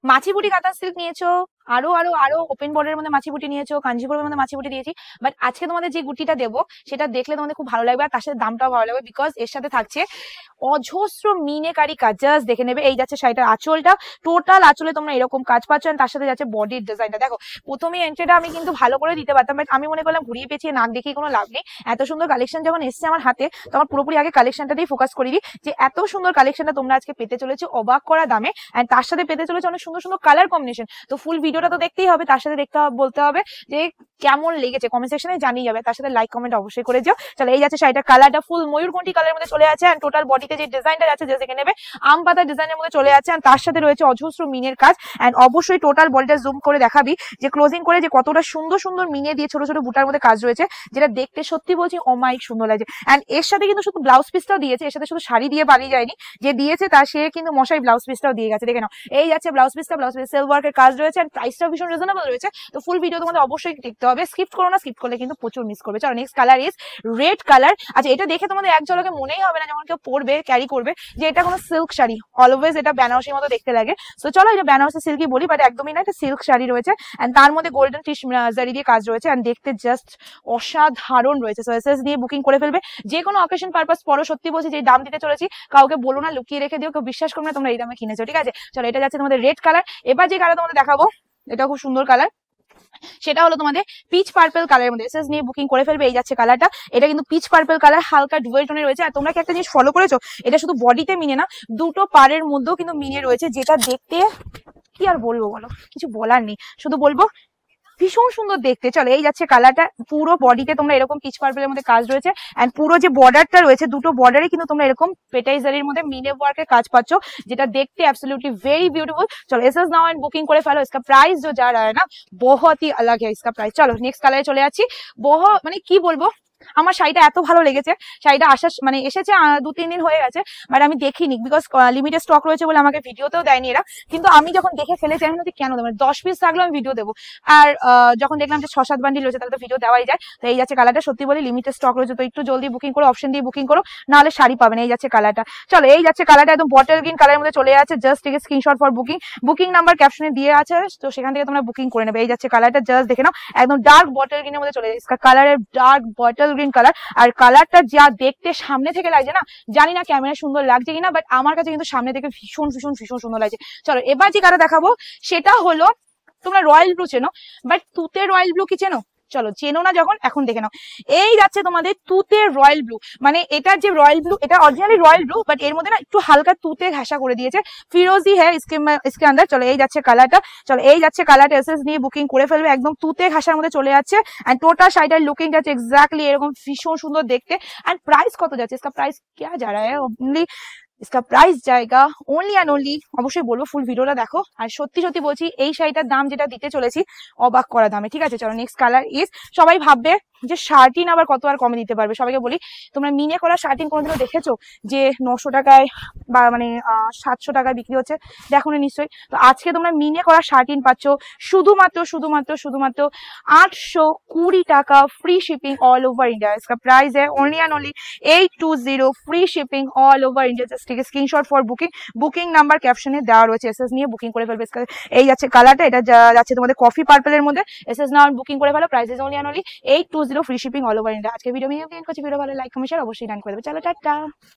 মাছিবুটি কাঁথা সিল্ক নিয়েছো, আরো আরো আরো ওপেন বর্ডারের মধ্যে মাছিবুটি নিয়েছো, কাঞ্জিপুরের মধ্যে মাছিবুটি দিয়েছি। বাট আজকে তোমাদের যে গুটিটা দেবো সেটা দেখলে তোমাদের খুব ভালো লাগবে, আর তার সাথে দামটাও ভালো লাগবে, বিকজ এর সাথে থাকছে অজস্র মিনেকারি কাজ। জাস্ট দেখে নেবে। এই যাচ্ছে শাড়িটার আঁচলটা, টোটাল আঁচলে তোমরা এরকম কাজ পাচ্ছ, আর তার সাথে যাচ্ছে বডির ডিজাইনটা। দেখো প্রথমে এন্ট্রিটা আমি কিন্তু ভালো করে দিতে পারতাম, বাট আমি মনে করলাম ঘুরিয়ে পেঁচিয়ে নাক দেখিয়ে কোনো লাভ নেই। এত সুন্দর কালেকশন যখন এসছে আমার হাতে, তখন পুরোপুরি আগে কালেকশনটাতেই ফোকাস করি যে এত সুন্দর কালেকশনটা তোমরা আজকে পেতে চলেছো অবাক করা দামে, এন্ড তার সাথে পেতে চলেছে অনেক সুন্দর সুন্দর কালার কম্বিনেশন। তো ফুল ভিডিওটা তো দেখতেই হবে, তার সাথে দেখতে হবে, বলতে হবে যে কেমন লেগেছে, কমেন্ট সেকশনে জানিয়ে যাবে, তার সাথে লাইক কমেন্ট অবশ্যই করে যাও। চলো এই যাচ্ছে শাড়িটার কালারটা ফুল ময়ূরকণ্ঠী কালারের মধ্যে চলে আছে, এন্ড টোটাল বডিতে যে ডিজাইনটা যাচ্ছে যে দেখে নেবে আম পাতার ডিজাইনের মধ্যে চলে যাচ্ছে, এন্ড তার সাথে রয়েছে অজস্র মিনের কাজ। এন্ড অবশ্যই টোটাল বডিটা জুম করে দেখাবি যে ক্লোজিং করে যে কতটা সুন্দর সুন্দর মিনে দিয়ে ছোট ছোট বুটার মধ্যে কাজ রয়েছে, যেটা দেখতে সত্যি বলছি অমায়িক সুন্দর লাগছে। এন্ড এর সাথে কিন্তু শুধু ব্লাউজ পিসটাও দিয়েছে, এর সাথে শুধু শাড়ি দিয়ে পালিয়ে যায়নি, যে দিয়েছে তার সে কিন্তু মশাই ব্লাউজ পিসটাও দিয়ে গেছে। দেখে নাও এই যাচ্ছে ব্লাউজ পিসটা, ব্লাউজ পিস সেলফ ওয়ার্কের কাজ রয়েছে, এন্ড প্রাইসটাও ভীষণ রিজনেবল রয়েছে। তো ফুল ভিডিও তোমাদের অবশ্যই দেখতে হবে, স্কিপ করো না, স্কিপ করলে কিন্তু প্রচুর মিস করবে। চলো next colour is red colour. আচ্ছা এটা দেখে তোমাদের এক ঝলকে মনেই হবে না যখন কেউ পরবে ক্যারি করবে যে এটা কোনো সিল্ক শাড়ি, অলওয়েজ এটা বেনারসির মতো দেখতে লাগে। তো চলো এটা বেনারসি সিল্কই বলি, বাট একদমই না, এটা সিল্ক শাড়ি রয়েছে, এন্ড তার মধ্যে গোল্ডেন টিশ জারি দিয়ে কাজ রয়েছে, এন্ড দেখতে জাস্ট অসাধারণ রয়েছে। সো এসএস দিয়ে বুকিং করে ফেলবে, যে কোনো অকেশন পারপাস পরো। সত্যি বলছি যে দাম দিতে চলেছি কাউকে বলো না, লুকিয়ে রেখে দিও, কেউ বিশ্বাস করবে না তোমরা এই দামে কিনেছো, ঠিক আছে? চলো এটা যাচ্ছে তোমাদের রেড কালার। এবার যে কালার তোমাদের দেখাবো এটা খুব সুন্দর কালার, সেটা হলো তোমাদের পিচ পার্পল কালারের মধ্যে। এসএস নিয়ে বুকিং করে ফেলবে। এই যাচ্ছে কালারটা, এটা কিন্তু পিচ পার্পল কালার, হালকা ডুয়েল টোনে রয়েছে। আর তোমরা কি একটা জিনিস ফলো করেছো, এটা শুধু বডিতে মিনে না, দুটো পাড়ের মধ্যেও কিন্তু মিনে রয়েছে, যেটা দেখতে কি আর বলবো বলো, কিছু বলার নেই, শুধু বলবো ভীষণ সুন্দর দেখতে। চলো এই যাচ্ছে কালারটা, পুরো বডিতে তোমরা এরকম পিচ পার্পলের মধ্যে কাজ রয়েছে, এন্ড পুরো যে বর্ডারটা রয়েছে দুটো বর্ডারে কিন্তু তোমরা এরকম পেটাইজারির মধ্যে মিনে ওয়ার্কের কাজ পাচ্ছ, যেটা দেখতে অ্যাবসলিউটলি वेरी ब्यूटीफुल। चलो एसएस नाउ एंड बुकिंग করে ফেলো। इसका प्राइस जो जा रहा है ना बहुत ही अलग है इसका प्राइस। चलो नेक्स्ट কালারে চলে যাচ্ছি। মানে কি বলবো, আমার শাড়িটা এত ভালো লেগেছে, শাড়িটা আসার মানে এসেছে 2-3 দিন হয়ে গেছে, বাট আমি দেখিনি বিকজ লিমিটেড স্টক রয়েছে বলে আমাকে ভিডিওতেও দেয়নি এরা। কিন্তু আমি যখন দেখে ফেলেছি আমি ভাবছি কেন দেবো, 10 পিস থাকলেও আমি ভিডিও দেবো। আর যখন দেখলাম যে 6-7 বান্ডিল রয়েছে তাহলে তো ভিডিও দেওয়াই যায়। তো এই যাচ্ছে কালারটা, সত্যি বলি লিমিটেড স্টক রয়েছে, তো একটু জলদি বুকিং করো, অপশন দিয়ে বুকিং করো, নাহলে শাড়ি পাবেন। এই যাচ্ছে কালারটা। চলো এই যাচ্ছে কালারটা, একদম বটল গ্রিন কালারের মধ্যে চলে যাচ্ছে। Just take screenshot for booking, booking number ক্যাপশনে দিয়ে আছে, তো সেখান থেকে তোমরা বুকিং করে নেবে। এই যাচ্ছে কালারটা, জাস্ট দেখে নাও একদম ডার্ক বটল গ্রিনের মধ্যে চলে যাচ্ছে কালারের, ডার্ক বটল গ্রিন কালার। আর কালারটা যা দেখতে সামনে থেকে লাগছে না, জানি না ক্যামেরা সুন্দর লাগছে কিনা, বাট আমার কাছে কিন্তু সামনে থেকে ভীষণ ভীষণ ভীষণ সুন্দর লাগছে। চলো এবার যে কালার দেখাবো সেটা হলো, তোমরা রয়্যাল ব্লু চেনো, বাট তুতে রয়্যাল ব্লু কি চেনো? চলো চেনো না যখন, এখন দেখে নাও। এই যাচ্ছে তোমাদের তুতে রয়্যাল ব্লু, মানে এটার যে রয়্যাল ব্লু, এটা অরিজিনালি রয়্যাল ব্লু, বাট এর মধ্যে না একটু হালকা তুতে ঘাসা করে দিয়েছে, ফিরোজি হ্যাঁ इसके अंदर। চলো এই যাচ্ছে কালারটা, চলো এই যাচ্ছে কালারটা, এসএস নিয়ে বুকিং করে ফেলবে। একদম তুতে ঘাসার মধ্যে চলে যাচ্ছে, এন্ড টোটাল শাড়িটার লুকিং যাচ্ছে এক্স্যাক্টলি এরকম ভীষণ সুন্দর দেখতে। এন্ড প্রাইস কত যাচ্ছে, इसका प्राइस क्या जा रहा है ओनली, इसका प्राइस जाएगा ओनली एंड ओनली, অবশ্যই বলবো ফুল ভিডিওটা দেখো। আর সত্যি সত্যি বলছি এই শাড়িটার দাম যেটা দিতে চলেছি অবাক করা দামে, ঠিক আছে? চলো নেক্সট কালার ইজ, সবাই ভাববে যে শার্টিন আবার কত আর কমে দিতে পারবে। সবাইকে বলি, তোমরা মিনে করা শার্টিন কোনোদিনও দেখেছো যে 900 টাকায় বা মানে 700 টাকায় বিক্রি হচ্ছে? দেখো না নিশ্চয়ই। তো আজকে তোমরা মিনে করা শার্টিন পাচ্ছ শুধুমাত্র শুধুমাত্র শুধুমাত্র 820 টাকা, free shipping all over India. इसका प्राइस है only and only 820, free shipping all over India. Just take screenshot for booking, booking number ক্যাপশনে দেওয়া রয়েছে। এসএস নিয়ে বুকিং করে ফেলবে। এই যাচ্ছে কালারটা, এটা যাচ্ছে তোমাদের কফি পার্পলের মধ্যে। এসএস নাও বুকিং করে ফেলো, price is only and only 820, free shipping all over India. আজকে ভিডিও আমি এন্ড করছি, ভিডিও ভালো লাইক কমেন্ট শেয়ার অবশ্যই ডান করে দেবে। চলো টাটা।